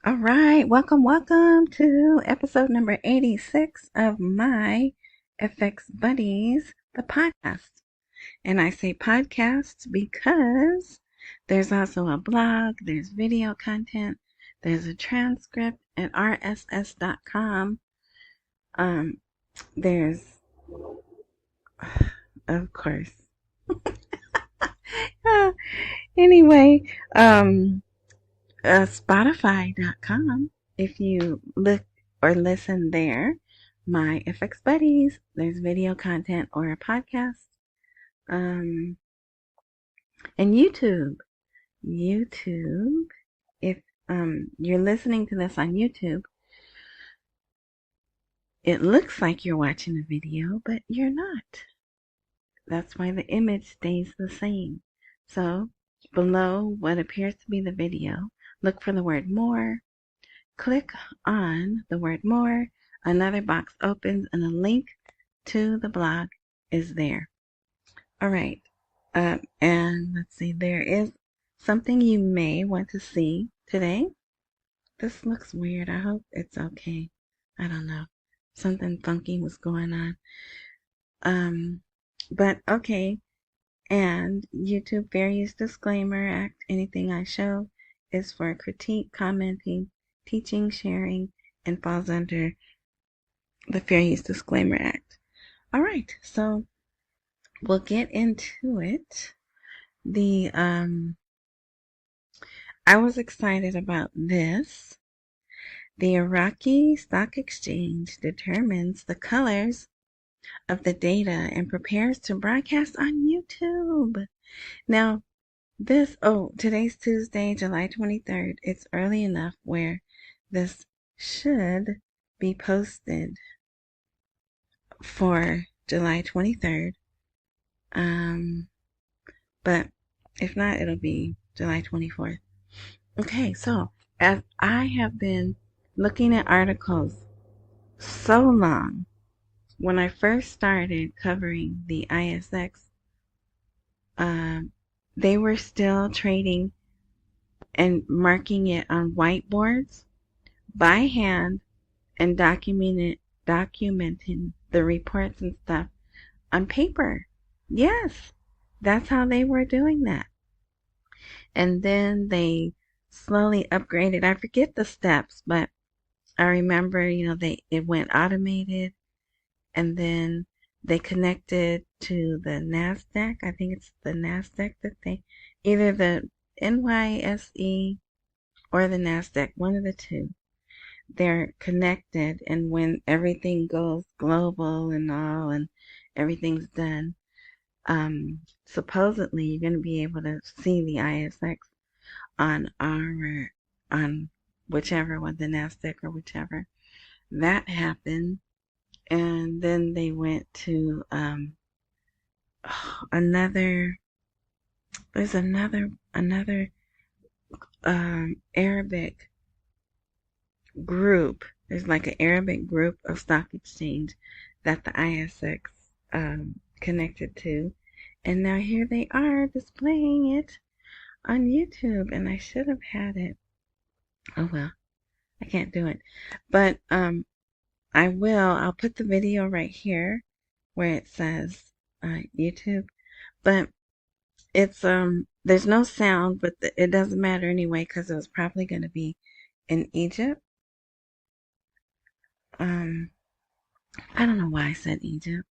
All right, welcome to episode number 86 of my FX Buddies, the podcast. And I say podcast because there's also a blog, there's video content, there's a transcript at rss.com. There's, of course. Anyway, Spotify.com. If you look or listen there, my FX Buddies, there's video content or a podcast. And YouTube. YouTube, if you're listening to this on YouTube, it looks like you're watching a video, but you're not. That's why the image stays the same. So below what appears to be the video, look for the word more. Click on the word more. Another box opens and a link to the blog is there. All right. And let's see, there is something you may want to see today. This looks weird. I hope it's okay. I don't know. Something funky was going on. But okay. And YouTube Fair Use Disclaimer Act. Anything I show is for critique, commenting, teaching, sharing, and falls under the Fair Use Disclaimer Act. All right. So we'll get into it. I was excited about this. The Iraqi Stock Exchange determines the colors of the data and prepares to broadcast on YouTube. Now, today's Tuesday, July 23rd. It's early enough where this should be posted for July 23rd. But if not, it'll be July 24th. Okay, so as I have been looking at articles so long, when I first started covering the ISX, they were still trading and marking it on whiteboards by hand and documenting the reports and stuff on paper. Yes, that's how they were doing that. And then they slowly upgraded. I forget the steps, but I remember, it went automated, and then they connected to the NASDAQ. I think it's the NASDAQ either the NYSE or the NASDAQ, one of the two. They're connected, and when everything goes global and all, and everything's done, supposedly you're going to be able to see the ISX on whichever one, the NASDAQ or whichever. That happened. And then they went to there's another Arabic group. There's like an Arabic group of stock exchange that the ISX connected to. And now here they are displaying it on YouTube, and I should have had it. Oh well, I can't do it. But I will. I'll put the video right here where it says YouTube. But it's there's no sound, but it doesn't matter anyway because it was probably going to be in Egypt. I don't know why I said Egypt.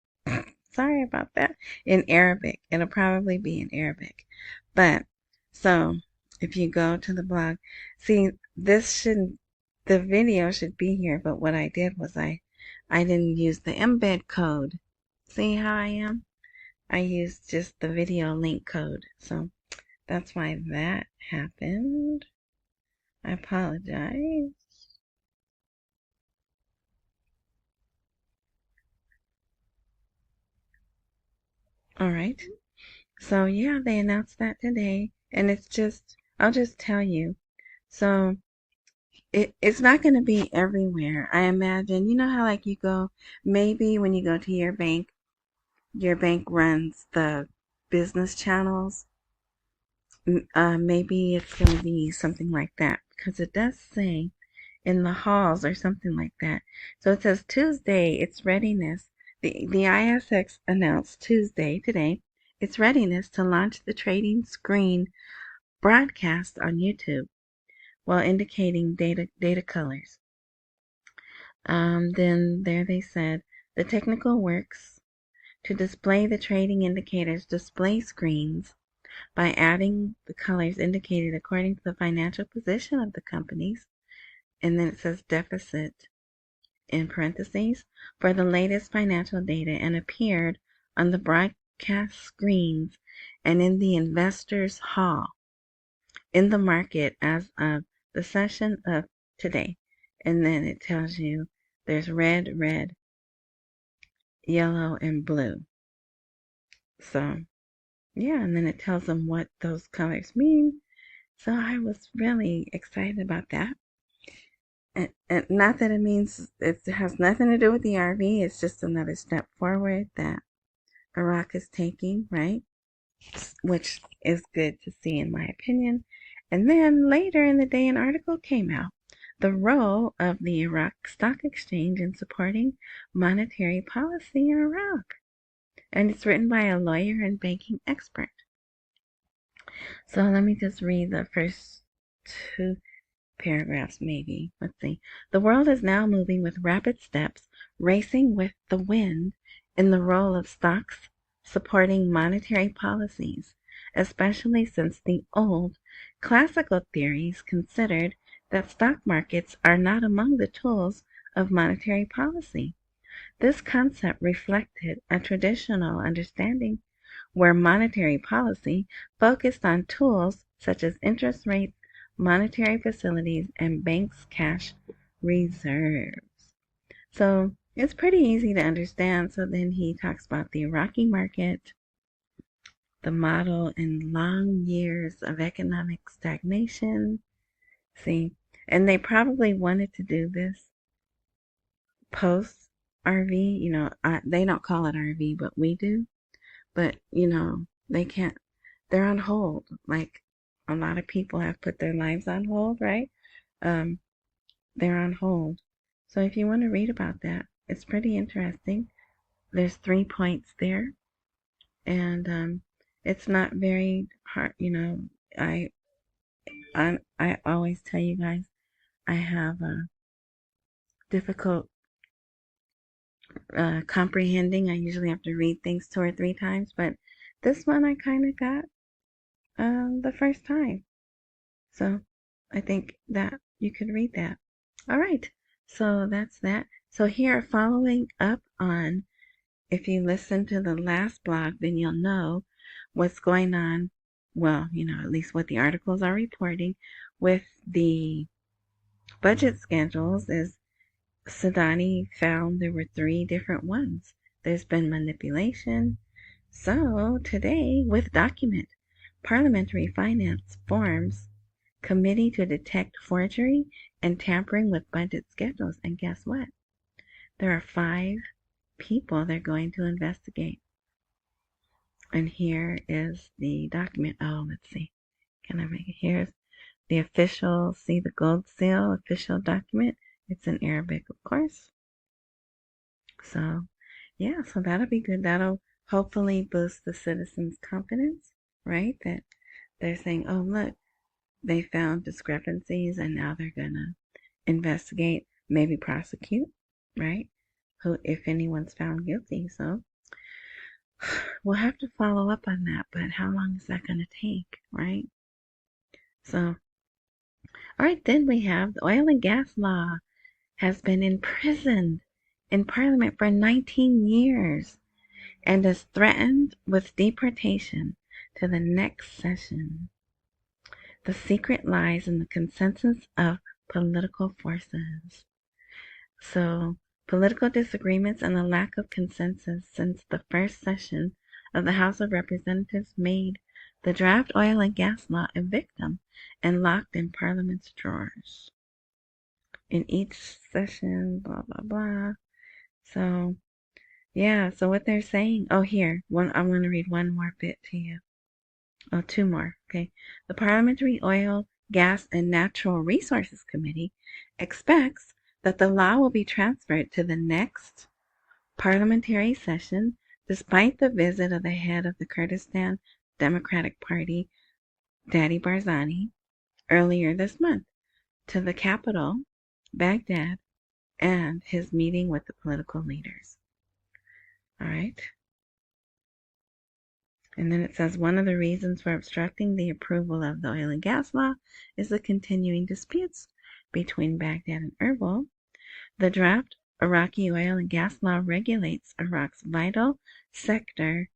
Sorry about that. In Arabic. It'll probably be in Arabic. But so if you go to the blog, see, the video should be here, but what I did was I didn't use the embed code. See how I am? I used just the video link code. So that's why that happened. I apologize. All right. So yeah, they announced that today, and I'll just tell you. So it's not going to be everywhere. I imagine, you know how like you go, maybe when you go to your bank runs the business channels. Maybe it's going to be something like that, because it does say in the halls or something like that. So it says Tuesday, its readiness. The ISX announced Tuesday, today, its readiness to launch the trading screen broadcast on YouTube while indicating data colors. Then there they said the technical works to display the trading indicators display screens by adding the colors indicated according to the financial position of the companies. And then it says deficit in parentheses for the latest financial data and appeared on the broadcast screens and in the investors hall in the market as of the session of today. And then it tells you there's red, yellow, and blue. So yeah, and then it tells them what those colors mean. So I was really excited about that. And not that it means it has nothing to do with the RV. It's just another step forward that Iraq is taking, right? Which is good to see in my opinion. And then later in the day, an article came out. The role of the Iraqi Stock Exchange in supporting monetary policy in Iraq. And it's written by a lawyer and banking expert. So let me just read the first two paragraphs maybe. Let's see. The world is now moving with rapid steps, racing with the wind in the role of stocks supporting monetary policies, especially since the old classical theories considered that stock markets are not among the tools of monetary policy. This concept reflected a traditional understanding where monetary policy focused on tools such as interest rates, monetary facilities, and banks' cash reserves. So it's pretty easy to understand. So then he talks about the Iraqi market, the model, and long years of economic stagnation. See, and they probably wanted to do this post RV. You know, they don't call it RV, but we do. But, you know, they can't, they're on hold. Like a lot of people have put their lives on hold, right? They're on hold. So if you want to read about that, it's pretty interesting. There's 3 points there. And it's not very hard, you know. I always tell you guys I have a difficult comprehending. I usually have to read things 2 or 3 times, but this one I kind of got the first time. So I think that you could read that. All right, so that's that. So here, following up on, if you listen to the last blog, then you'll know what's going on. Well, you know, at least what the articles are reporting with the budget schedules is Sadani found there were 3 different ones. There's been manipulation. So today, with document, Parliamentary Finance forms committee to detect forgery and tampering with budget schedules. And guess what? There are 5 people they're going to investigate. And here is the document. Oh, let's see. Can I make it? Here's the official, see the gold seal, official document. It's in Arabic, of course. So, yeah, so that'll be good. That'll hopefully boost the citizens' confidence, right? That they're saying, oh, look, they found discrepancies and now they're going to investigate, maybe prosecute, right? Who, if anyone's found guilty. So we'll have to follow up on that, but how long is that going to take, right? So, all right, then we have the oil and gas law has been imprisoned in Parliament for 19 years and is threatened with deportation to the next session. The secret lies in the consensus of political forces. So, political disagreements and the lack of consensus since the first session of the House of Representatives made the draft oil and gas law a victim and locked in Parliament's drawers. In each session, blah, blah, blah. So, yeah, so what they're saying, oh, here, I'm going to read one more bit to you. Oh, 2 more, okay. The Parliamentary Oil Gas and Natural Resources Committee expects that the law will be transferred to the next parliamentary session despite the visit of the head of the Kurdistan Democratic Party, Daddy Barzani, earlier this month to the capital, Baghdad, and his meeting with the political leaders. All right. And then it says one of the reasons for obstructing the approval of the oil and gas law is the continuing disputes between Baghdad and Erbil. The draft Iraqi oil and gas law regulates Iraq's vital sector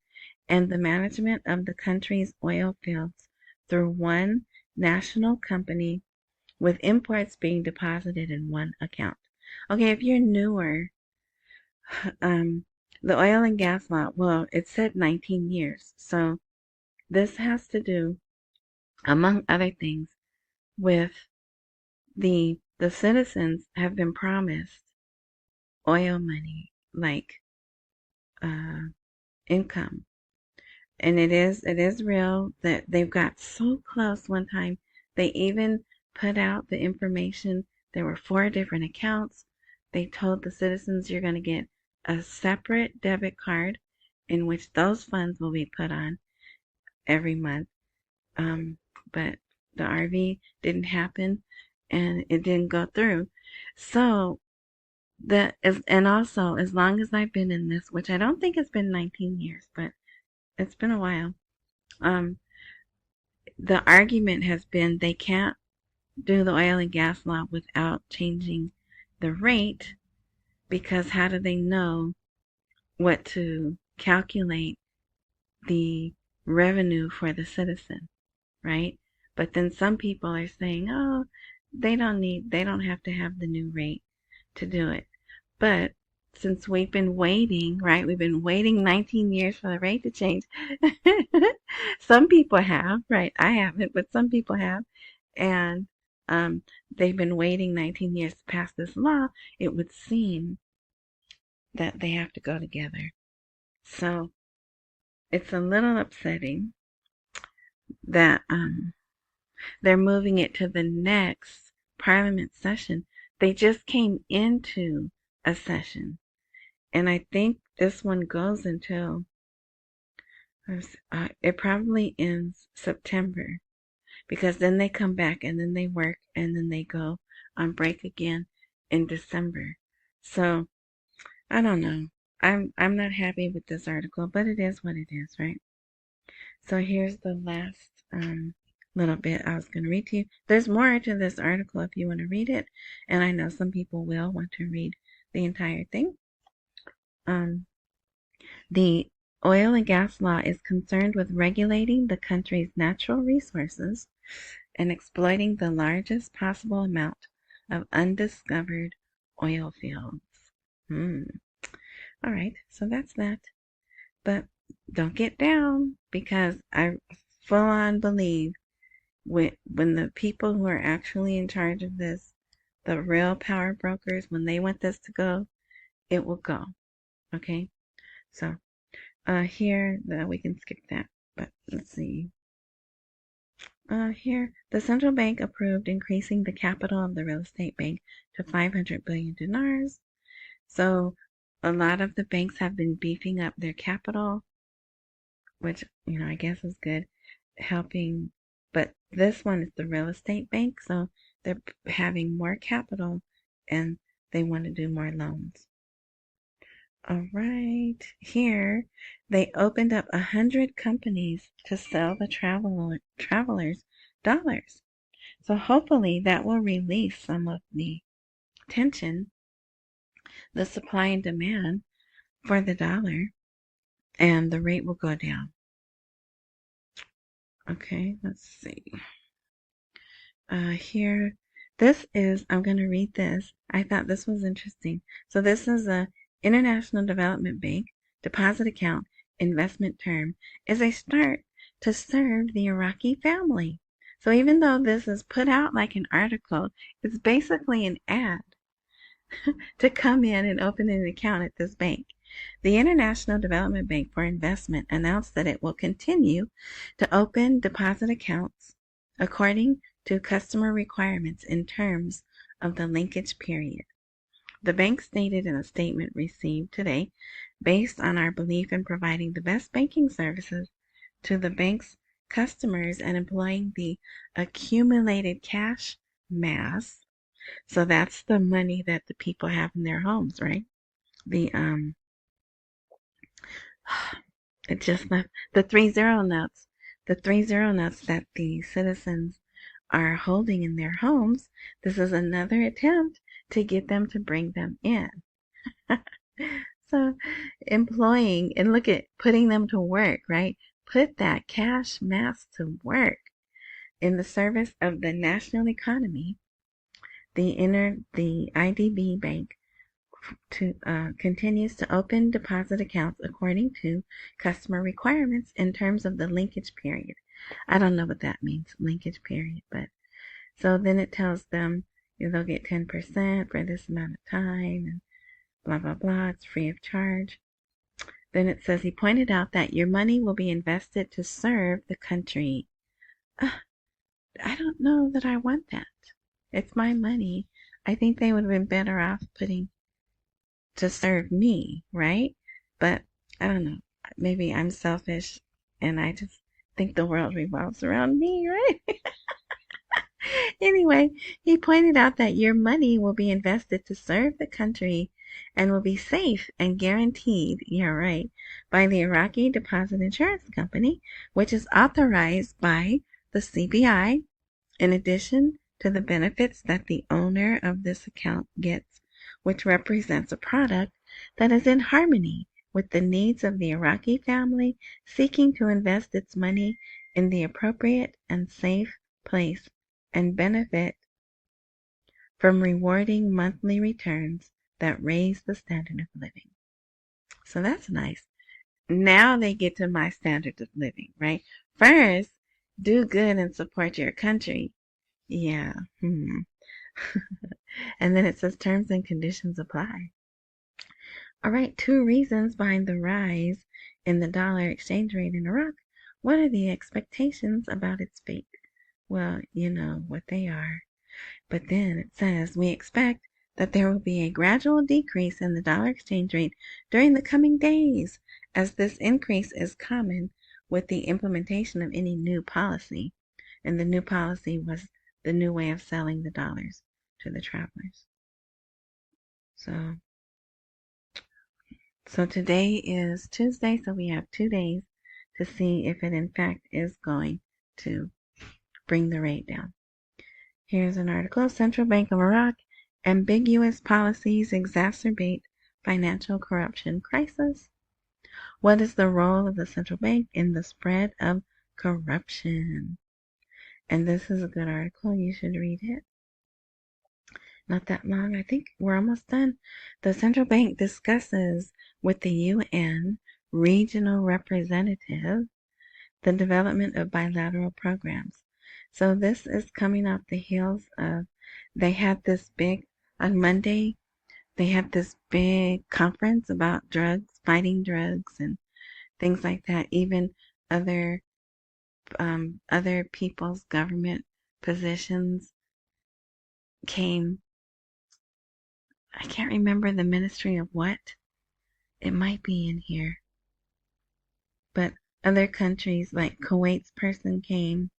and the management of the country's oil fields through one national company with imports being deposited in one account. Okay, if you're newer, the oil and gas law, well, it said 19 years. So this has to do, among other things, with the citizens have been promised oil money, like income. And it is real that they've got so close one time. They even put out the information. There were 4 different accounts. They told the citizens you're going to get a separate debit card in which those funds will be put on every month. But the RV didn't happen and it didn't go through. So and also, as long as I've been in this, which I don't think it's been 19 years, but it's been a while, the argument has been they can't do the oil and gas law without changing the rate, because how do they know what to calculate the revenue for the citizen, right? But then some people are saying, oh, they don't have to have the new rate to do it. But since we've been waiting, right? We've been waiting 19 years for the rate to change. Some people have, right? I haven't, but some people have. And they've been waiting 19 years to pass this law. It would seem that they have to go together. So it's a little upsetting that they're moving it to the next parliament session. They just came into a session, and I think this one goes until it probably ends September, because then they come back and then they work and then they go on break again in December. So I don't know. I'm not happy with this article, but it is what it is, right? So here's the last little bit I was going to read to you. There's more to this article if you want to read it, and I know some people will want to read the entire thing. The oil and gas law is concerned with regulating the country's natural resources and exploiting the largest possible amount of undiscovered oil fields. All right, so that's that. But don't get down, because I full on believe when the people who are actually in charge of this, the real power brokers, when they want this to go, it will go. Okay, so here we can skip that, but let's see. Here, the central bank approved increasing the capital of the real estate bank to 500 billion dinars. So a lot of the banks have been beefing up their capital, which, I guess is good, helping. But this one is the real estate bank, so they're having more capital and they want to do more loans. All right, here they opened up 100 companies to sell the travelers dollars. So hopefully that will release some of the tension, the supply and demand for the dollar, and the rate will go down. Okay, let's see. Here, I'm going to read this. I thought this was interesting. So this is a International Development Bank deposit account investment term is a start to serve the Iraqi family. So even though this is put out like an article, it's basically an ad to come in and open an account at this bank. The International Development Bank for Investment announced that it will continue to open deposit accounts according to customer requirements in terms of the linkage period. The bank stated in a statement received today, based on our belief in providing the best banking services to the bank's customers and employing the accumulated cash mass. So that's the money that the people have in their homes, right? It just left the 30 notes. The 30 notes that the citizens are holding in their homes. This is another attempt to get them to bring them in. So employing, and look at putting them to work, right? Put that cash mass to work in the service of the national economy. The IDB Bank continues to open deposit accounts according to customer requirements in terms of the linkage period. I don't know what that means, linkage period, but so then it tells them they'll get 10% for this amount of time and blah, blah, blah. It's free of charge. Then it says he pointed out that your money will be invested to serve the country. I don't know that I want that. It's my money. I think they would have been better off putting to serve me, right? But I don't know. Maybe I'm selfish and I just think the world revolves around me, right? Anyway, he pointed out that your money will be invested to serve the country and will be safe and guaranteed, yeah, right, by the Iraqi Deposit Insurance Company, which is authorized by the CBI, in addition to the benefits that the owner of this account gets, which represents a product that is in harmony with the needs of the Iraqi family seeking to invest its money in the appropriate and safe place and benefit from rewarding monthly returns that raise the standard of living. So that's nice. Now they get to my standard of living, right? First, do good and support your country. Yeah. And then it says terms and conditions apply. All right, 2 reasons behind the rise in the dollar exchange rate in Iraq. What are the expectations about its fate? Well, you know what they are. But then it says, we expect that there will be a gradual decrease in the dollar exchange rate during the coming days, as this increase is common with the implementation of any new policy. And the new policy was the new way of selling the dollars to the travelers. So today is Tuesday, so we have 2 days to see if it in fact is going to bring the rate down. Here's an article. Central Bank of Iraq, ambiguous policies exacerbate financial corruption crisis. What is the role of the central bank in the spread of corruption? And this is a good article. You should read it. Not that long. I think we're almost done. The central bank discusses with the UN regional representative the development of bilateral programs. So this is coming off the heels of, they had this big, on Monday, they had this big conference about drugs, fighting drugs and things like that. Even other people's government positions came. I can't remember the ministry of what. It might be in here. But other countries, like Kuwait's person came,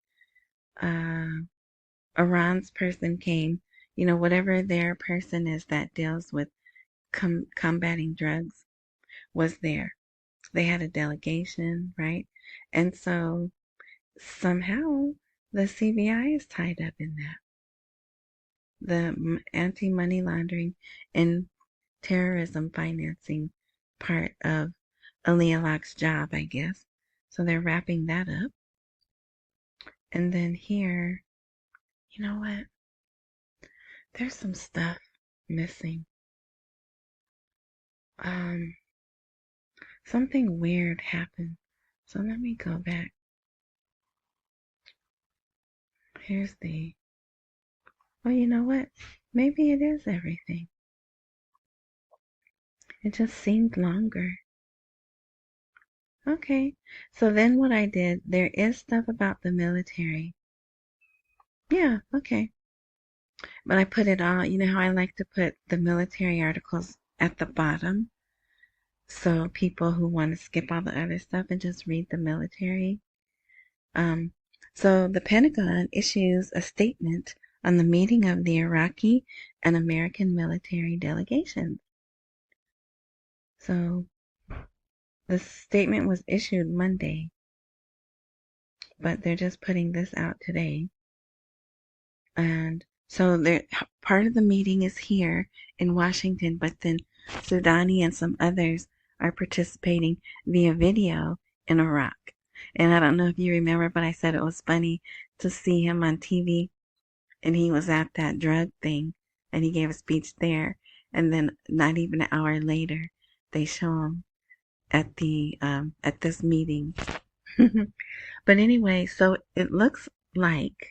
Iran's person came, whatever their person is that deals with combating drugs was there. They had a delegation, right? And so somehow the CBI is tied up in that. The anti-money laundering and terrorism financing part of Ali Alak's job, I guess. So they're wrapping that up. And then here, you know what? There's some stuff missing. Something weird happened. So let me go back. Here's well, you know what? Maybe it is everything. It just seemed longer. Okay, so then what I did, there is stuff about the military. Yeah, okay. But I put it all, you know how I like to put the military articles at the bottom? So people who want to skip all the other stuff and just read the military. Um, so the Pentagon issues a statement on the meeting of the Iraqi and American military delegations. So the statement was issued Monday, but they're just putting this out today. And so part of the meeting is here in Washington, but then Sudani and some others are participating via video in Iraq. And I don't know if you remember, but I said it was funny to see him on TV, and he was at that drug thing, and he gave a speech there, and then not even an hour later, they show him at the at this meeting. But anyway, so it looks like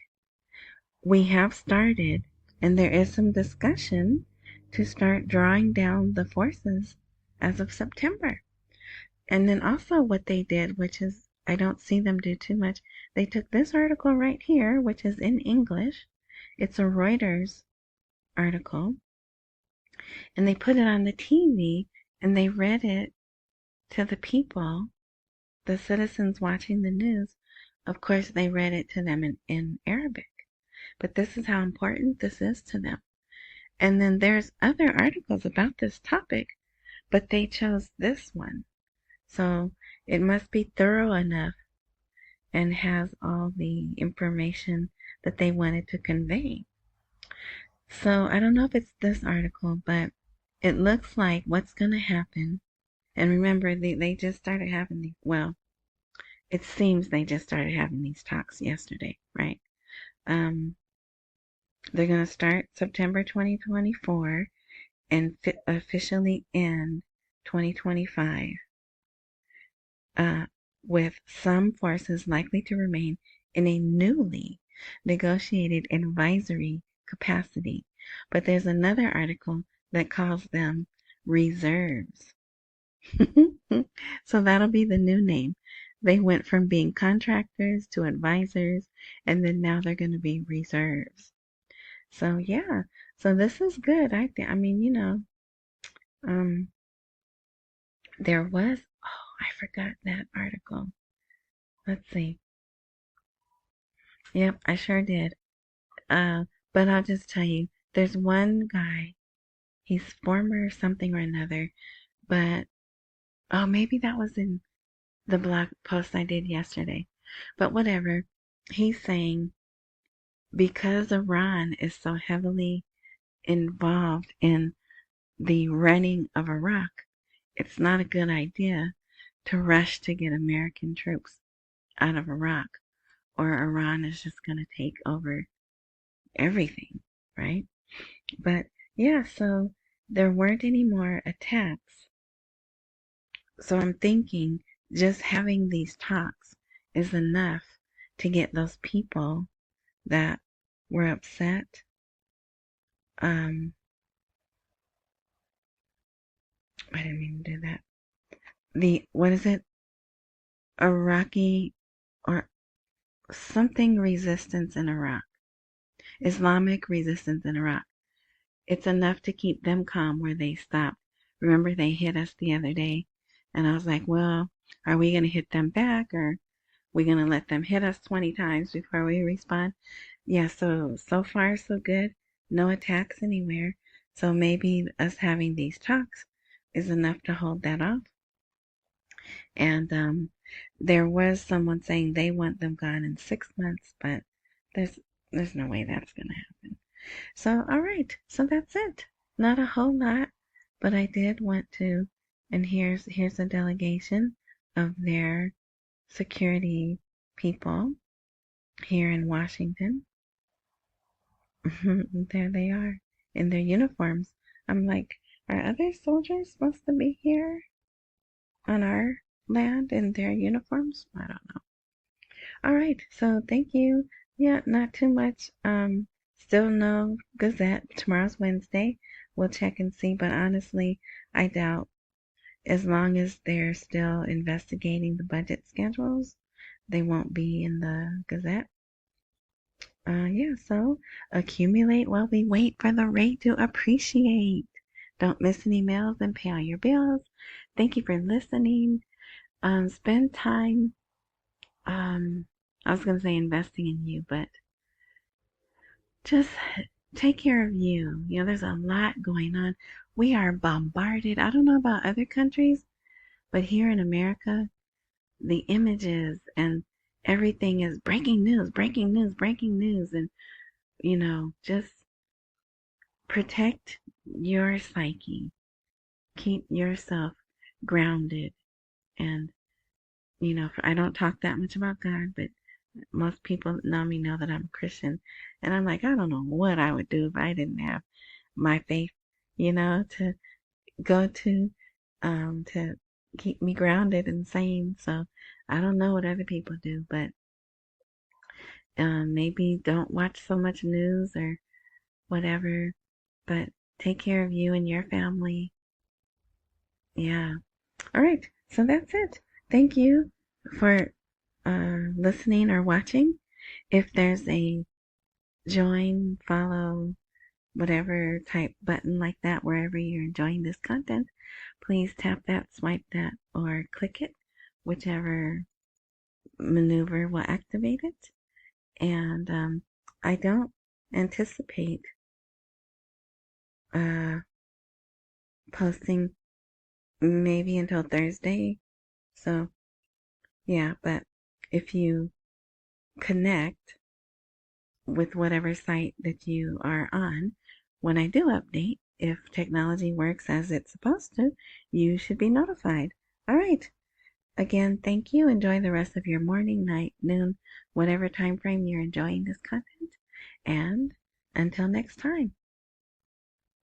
we have started, and there is some discussion to start drawing down the forces as of September. And then also what they did, which is, I don't see them do too much, they took this article right here, which is in English. It's a Reuters article. And they put it on the TV, and they read it to the people, the citizens watching the news. Of course, they read it to them in Arabic. But this is how important this is to them. And then there's other articles about this topic, but they chose this one. So it must be thorough enough and has all the information that they wanted to convey. So I don't know if it's this article, but it looks like what's going to happen. And remember, they just started having these, well, it seems they just started having these talks yesterday, right? They're going to start September 2024 and officially end 2025, with some forces likely to remain in a newly negotiated advisory capacity. But there's another article that calls them reserves. So that'll be the new name. They went from being contractors to advisors, and then now they're going to be reserves. So yeah, so this is good. I think. I mean, there was. Oh, I forgot that article. Let's see. Yep, I sure did. But I'll just tell you, there's one guy. He's former something or another, but oh, maybe that was in the blog post I did yesterday. But whatever. He's saying because Iran is so heavily involved in the running of Iraq, it's not a good idea to rush to get American troops out of Iraq, or Iran is just going to take over everything, right? But yeah, so there weren't any more attacks. So I'm thinking just having these talks is enough to get those people that were upset. I didn't mean to do that. What is it? Iraqi or something resistance in Iraq. Islamic resistance in Iraq. It's enough to keep them calm where they stop. Remember, they hit us the other day, and I was like, well, are we going to hit them back, or are we going to let them hit us 20 times before we respond? Yeah, so far, so good. No attacks anywhere. So maybe us having these talks is enough to hold that off. And there was someone saying they want them gone in 6 months, but there's no way that's going to happen. So, all right. So that's it. Not a whole lot, but I did want to, and here's a delegation of their security people here in Washington. There they are in their uniforms. I'm like, are other soldiers supposed to be here on our land in their uniforms? I don't know. All right. So thank you. Yeah, not too much. Still no Gazette. Tomorrow's Wednesday. We'll check and see, but honestly, I doubt, as long as they're still investigating the budget schedules, they won't be in the Gazette. Yeah, so accumulate while we wait for the rate to appreciate. Don't miss any mails and pay all your bills. Thank you for listening. Spend time, I was going to say investing in you, but just take care of you. You know, there's a lot going on. We are bombarded. I don't know about other countries, but here in America, the images and everything is breaking news, breaking news, breaking news. And, just protect your psyche. Keep yourself grounded. And, I don't talk that much about God, but most people know me know that I'm a Christian. And I'm like, I don't know what I would do if I didn't have my faith, to go to keep me grounded and sane. So I don't know what other people do, but maybe don't watch so much news or whatever, but take care of you and your family. Yeah. All right. So that's it. Thank you for listening or watching. If there's a join, follow, whatever type button like that wherever you're enjoying this content, please tap that, swipe that, or click it, whichever maneuver will activate it. And I don't anticipate posting maybe until Thursday. So, yeah, but if you connect with whatever site that you are on, when I do update, if technology works as it's supposed to, you should be notified. All right. Again, thank you. Enjoy the rest of your morning, night, noon, whatever time frame you're enjoying this content. And until next time.